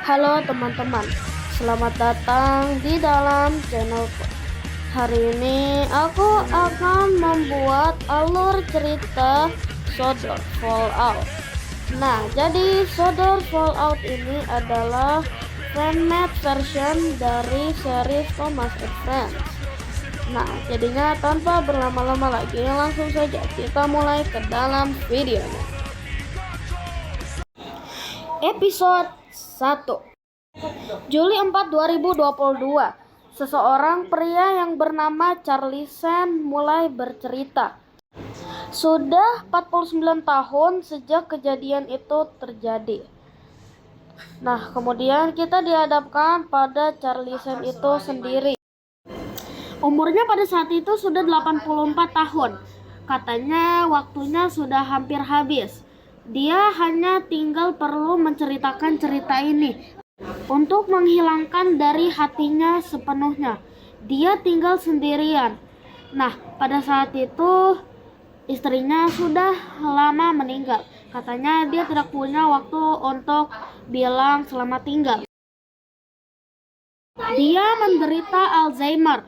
Halo teman-teman, selamat datang di dalam channelku. Hari ini aku akan membuat alur cerita Sword Fallout. Nah, jadi Sword Fallout ini adalah fan-made version dari series Thomas and Friends. Nah, jadinya tanpa berlama-lama lagi, langsung saja kita mulai ke dalam videonya. Episode 1. Juli 4, 2022. Seseorang pria yang bernama Charlie Sen mulai bercerita. Sudah 49 tahun sejak kejadian itu terjadi. Nah, kemudian kita dihadapkan pada Charlie Sen itu sendiri. Umurnya pada saat itu sudah 84 tahun. Katanya waktunya sudah hampir habis. Dia hanya tinggal perlu menceritakan cerita ini untuk menghilangkan dari hatinya sepenuhnya. Dia tinggal sendirian. Nah, pada saat itu istrinya sudah lama meninggal. Katanya dia tidak punya waktu untuk bilang selamat tinggal. Dia menderita Alzheimer.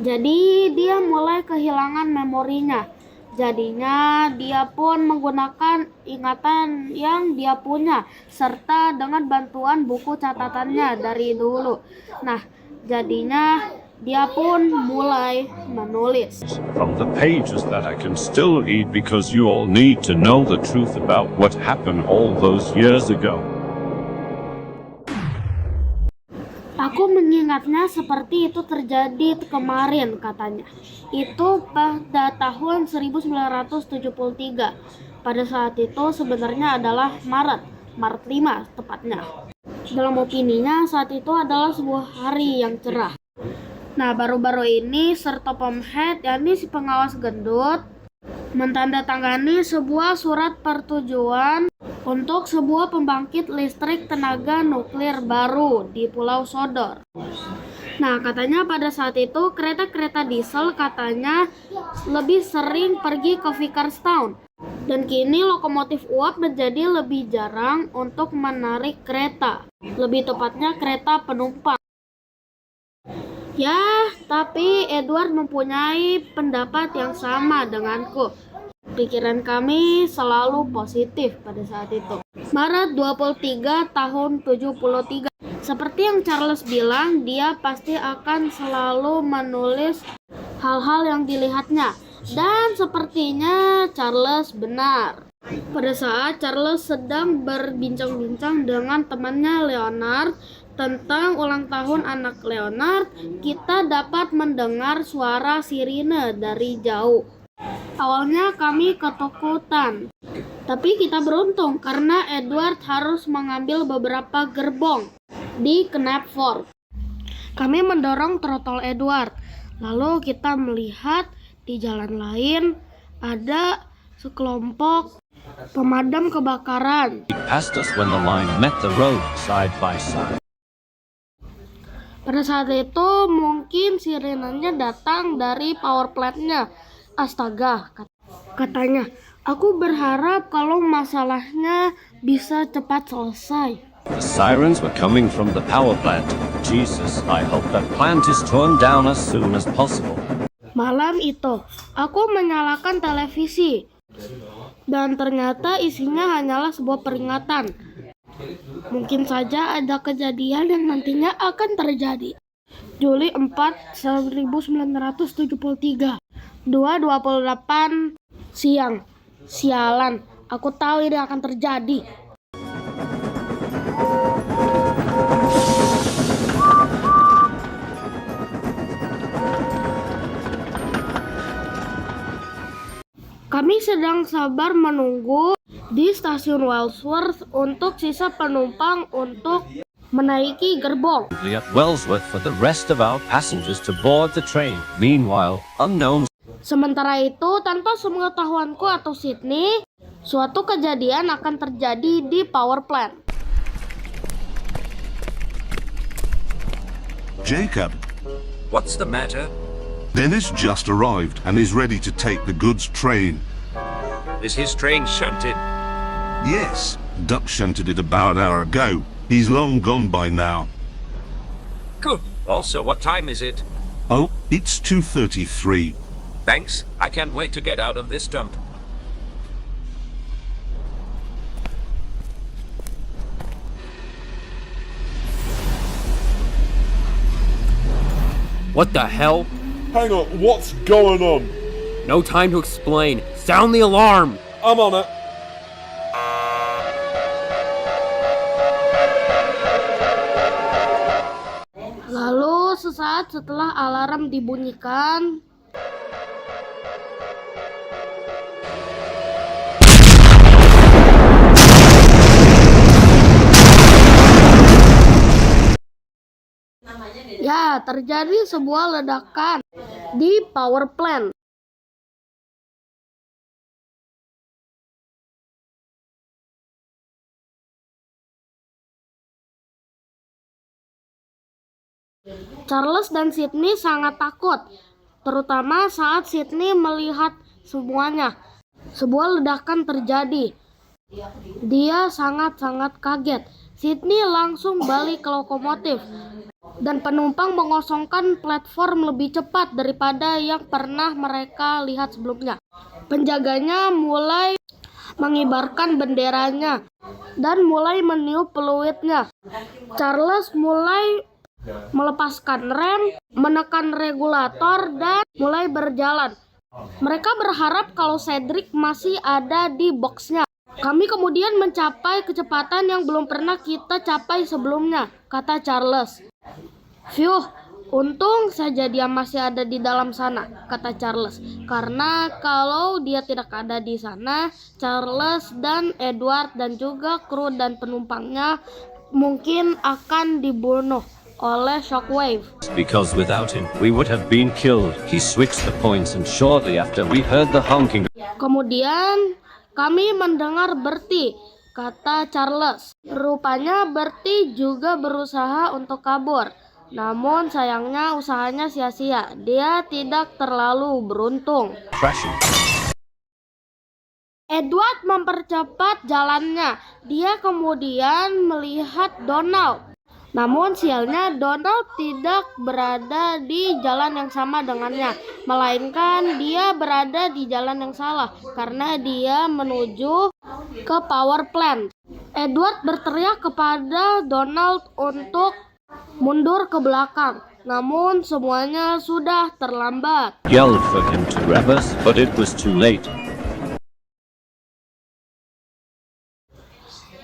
Jadi dia mulai kehilangan memorinya. Jadinya dia pun menggunakan ingatan yang dia punya serta dengan bantuan buku catatannya dari dulu. Nah, jadinya dia pun mulai menulis. From the pages that I can still read because you all need to know the truth about what happened all those years ago. Aku mengingatnya seperti itu terjadi kemarin, katanya. Itu pada tahun 1973. Pada saat itu sebenarnya adalah Maret 5 tepatnya. Dalam opininya saat itu adalah sebuah hari yang cerah. Nah, baru-baru ini Sir Topham Hatt, yakni si pengawas gendut, mentandatangani sebuah surat persetujuan untuk sebuah pembangkit listrik tenaga nuklir baru di Pulau Sodor. Nah, katanya pada saat itu kereta-kereta diesel katanya lebih sering pergi ke Vicarstown. Dan kini lokomotif uap menjadi lebih jarang untuk menarik kereta. Lebih tepatnya kereta penumpang. Ya, tapi Edward mempunyai pendapat yang sama denganku. Pikiran kami selalu positif pada saat itu. Maret 23 tahun 73. Seperti yang Charles bilang, dia pasti akan selalu menulis hal-hal yang dilihatnya. Dan sepertinya Charles benar. Pada saat Charles sedang berbincang-bincang dengan temannya Leonard tentang ulang tahun anak Leonard, kita dapat mendengar suara sirine dari jauh. Awalnya kami ketakutan, tapi kita beruntung karena Edward harus mengambil beberapa gerbong di Knapford. Kami mendorong trotol Edward, lalu kita melihat di jalan lain ada sekelompok pemadam kebakaran. He passed us when the line met the road side by side. Pada saat itu mungkin sirenanya datang dari power plant-nya. Astaga, katanya, aku berharap kalau masalahnya bisa cepat selesai. The sirens were coming from the power plant. Jesus, I hope that plant is torn down as soon as possible. Malam itu, aku menyalakan televisi. Dan ternyata isinya hanyalah sebuah peringatan. Mungkin saja ada kejadian yang nantinya akan terjadi. Juli 4, 1973. 2:28 siang. Sialan, aku tahu ini akan terjadi. Kami sedang sabar menunggu di stasiun Wellsworth untuk sisa penumpang untuk menaiki gerbong. At Wellsworth for the rest of our passengers to board the train. Meanwhile, unknown. Sementara itu, tanpa sepengetahuanku atau Sydney, suatu kejadian akan terjadi di power plant. Jacob, What's the matter? Dennis just arrived and is ready to take the goods train. Is his train shunted? Yes, Duck shunted it about an hour ago. He's long gone by now. Good. Also, what time is it? Oh, it's 2:33. Thanks. I can't wait to get out of this dump. What the hell? Hang on, what's going on? No time to explain. Sound the alarm! I'm on it. Lalu sesaat setelah alarm dibunyikan, ya, terjadi sebuah ledakan di power plant. Charles dan Sydney sangat takut, terutama saat Sydney melihat semuanya. Sebuah ledakan terjadi. Dia sangat-sangat kaget. Sydney langsung balik ke lokomotif, dan penumpang mengosongkan platform lebih cepat daripada yang pernah mereka lihat sebelumnya. Penjaganya mulai mengibarkan benderanya dan mulai meniup peluitnya. Charles mulai melepaskan rem, menekan regulator, dan mulai berjalan. Mereka berharap kalau Cedric masih ada di boxnya. Kami kemudian mencapai kecepatan yang belum pernah kita capai sebelumnya, kata Charles. Phew, untung saja dia masih ada di dalam sana, kata Charles. Karena kalau dia tidak ada di sana, Charles dan Edward dan juga kru dan penumpangnya mungkin akan dibunuh oleh shockwave. Because without him, we would have been killed. He switched the points and shortly after we heard the honking. Kemudian kami mendengar Bertie, kata Charles. Rupanya Bertie juga berusaha untuk kabur. Namun sayangnya usahanya sia-sia. Dia tidak terlalu beruntung. Crashing. Edward mempercepat jalannya. Dia kemudian melihat Donald. Namun sialnya Donald tidak berada di jalan yang sama dengannya, melainkan dia berada di jalan yang salah karena dia menuju ke power plant. Edward berteriak kepada Donald untuk mundur ke belakang, namun semuanya sudah terlambat. Yelled for him to reverse, but it was too late.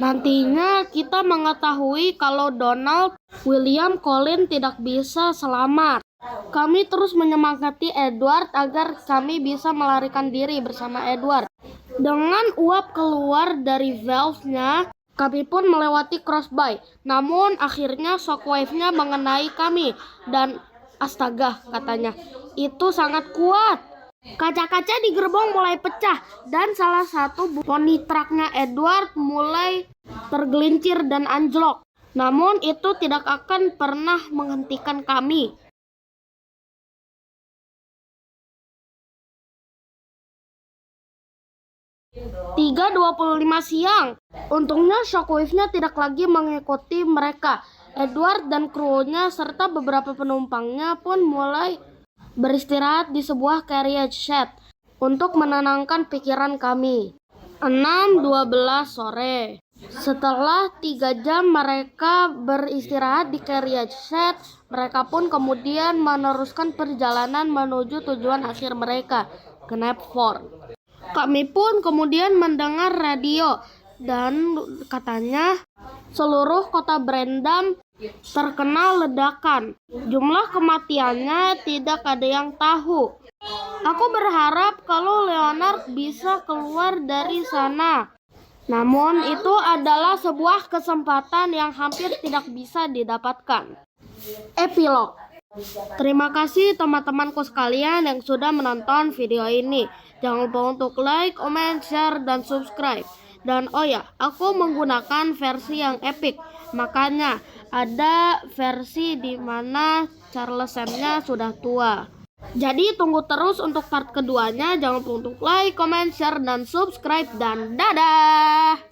Nantinya kita mengetahui kalau Donald, William, Colin tidak bisa selamat. Kami terus menyemangati Edward agar kami bisa melarikan diri bersama Edward. Dengan uap keluar dari valve-nya, kami pun melewati crossbuy. Namun akhirnya shockwave-nya mengenai kami dan astaga, katanya, itu sangat kuat. Kaca-kaca di gerbong mulai pecah dan salah satu pony truknya Edward mulai tergelincir dan anjlok. Namun itu tidak akan pernah menghentikan kami. 3:25 siang. Untungnya shockwave-nya tidak lagi mengikuti mereka. Edward dan krunya serta beberapa penumpangnya pun mulai beristirahat di sebuah carriage shed untuk menenangkan pikiran kami. 6:12 sore. Setelah 3 jam mereka beristirahat di carriage shed, mereka pun kemudian meneruskan perjalanan menuju tujuan akhir mereka, ke Knapford. Kami pun kemudian mendengar radio dan katanya seluruh kota Brandon terkena ledakan. Jumlah kematiannya tidak ada yang tahu. Aku berharap kalau Leonard bisa keluar dari sana. Namun itu adalah sebuah kesempatan yang hampir tidak bisa didapatkan. Epilog. Terima kasih teman-temanku sekalian yang sudah menonton video ini. Jangan lupa untuk like, comment, share, dan subscribe. Dan oh ya, aku menggunakan versi yang epic. Makanya ada versi di mana Charles Sam-nya sudah tua. Jadi tunggu terus untuk part keduanya. Jangan lupa untuk like, comment, share, dan subscribe. Dan dadah!